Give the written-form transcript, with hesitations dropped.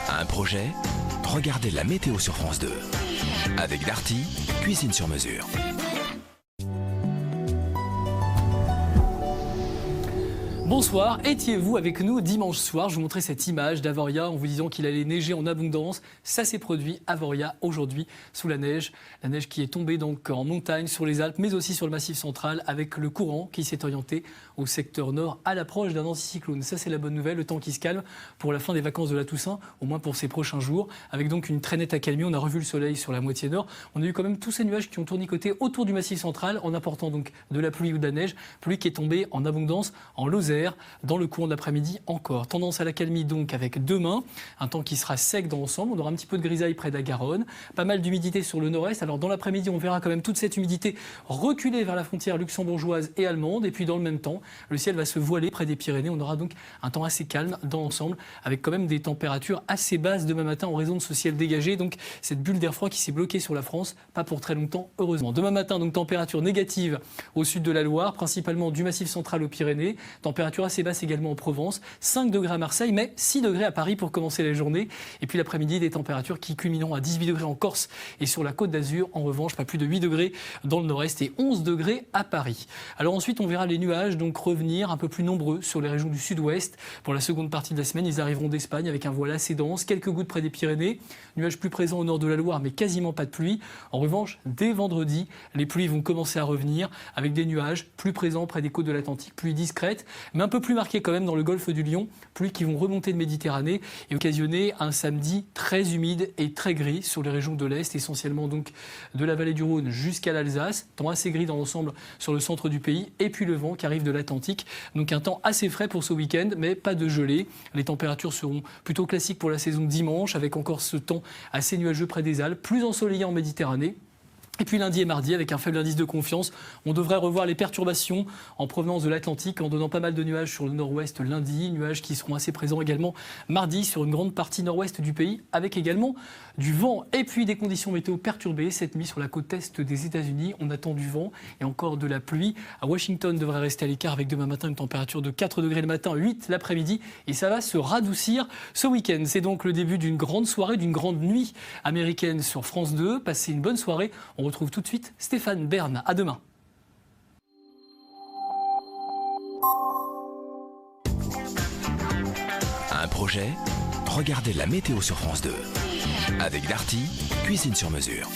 Un projet? Regardez la météo sur France 2. Avec Darty, cuisine sur mesure. Bonsoir, étiez-vous avec nous dimanche soir? Je vous montrais cette image d'Avoria en vous disant qu'il allait neiger en abondance. Ça s'est produit, Avoria, aujourd'hui, sous la neige qui est tombée donc en montagne, sur les Alpes, mais aussi sur le Massif central, avec le courant qui s'est orienté au secteur nord à l'approche d'un anticyclone. Ça, c'est la bonne nouvelle, le temps qui se calme pour la fin des vacances de la Toussaint, au moins pour ces prochains jours, avec donc une très nette accalmie. On a revu le soleil sur la moitié nord. On a eu quand même tous ces nuages qui ont tournicoté autour du Massif central, en apportant donc de la pluie ou de la neige, pluie qui est tombée en abondance en Lozère, dans le courant de l'après-midi encore. Tendance à l'accalmie donc avec demain, un temps qui sera sec dans l'ensemble. On aura un petit peu de grisaille près de la Garonne, pas mal d'humidité sur le nord-est. Alors dans l'après-midi, on verra quand même toute cette humidité reculer vers la frontière luxembourgeoise et allemande. Et puis dans le même temps, le ciel va se voiler près des Pyrénées. On aura donc un temps assez calme dans l'ensemble, avec quand même des températures assez basses demain matin en raison de ce ciel dégagé. Donc cette bulle d'air froid qui s'est bloquée sur la France, pas pour très longtemps heureusement. Demain matin, donc température négative au sud de la Loire, principalement du Massif central aux Pyrénées. Température assez basse également en Provence, 5 degrés à Marseille, mais 6 degrés à Paris pour commencer la journée. Et puis l'après-midi, des températures qui culmineront à 18 degrés en Corse et sur la Côte d'Azur. En revanche, pas plus de 8 degrés dans le nord-est et 11 degrés à Paris. Alors ensuite, on verra les nuages donc revenir un peu plus nombreux sur les régions du sud-ouest. Pour la seconde partie de la semaine, ils arriveront d'Espagne avec un voile assez dense, quelques gouttes près des Pyrénées, nuages plus présents au nord de la Loire, mais quasiment pas de pluie. En revanche, dès vendredi, les pluies vont commencer à revenir avec des nuages plus présents près des côtes de l'Atlantique, pluie discrète, mais un peu plus marquée quand même dans le golfe du Lion, pluies qui vont remonter de Méditerranée et occasionner un samedi très humide et très gris sur les régions de l'Est, essentiellement donc de la vallée du Rhône jusqu'à l'Alsace. Temps assez gris dans l'ensemble sur le centre du pays et puis le vent qui arrive de l'Atlantique. Donc un temps assez frais pour ce week-end, mais pas de gelée. Les températures seront plutôt classiques pour la saison dimanche, avec encore ce temps assez nuageux près des Alpes, plus ensoleillé en Méditerranée. Et puis lundi et mardi, avec un faible indice de confiance, on devrait revoir les perturbations en provenance de l'Atlantique en donnant pas mal de nuages sur le nord-ouest lundi, nuages qui seront assez présents également mardi sur une grande partie nord-ouest du pays, avec également du vent et puis des conditions météo perturbées cette nuit sur la côte est des États-Unis. On attend du vent et encore de la pluie. À Washington devrait rester à l'écart avec demain matin une température de 4 degrés le matin, 8 l'après-midi et ça va se radoucir ce week-end. C'est donc le début d'une grande soirée, d'une grande nuit américaine sur France 2. Passez une bonne soirée. On retrouve tout de suite Stéphane Bern. À demain. Un projet? Regardez la météo sur France 2. Avec Darty, cuisine sur mesure.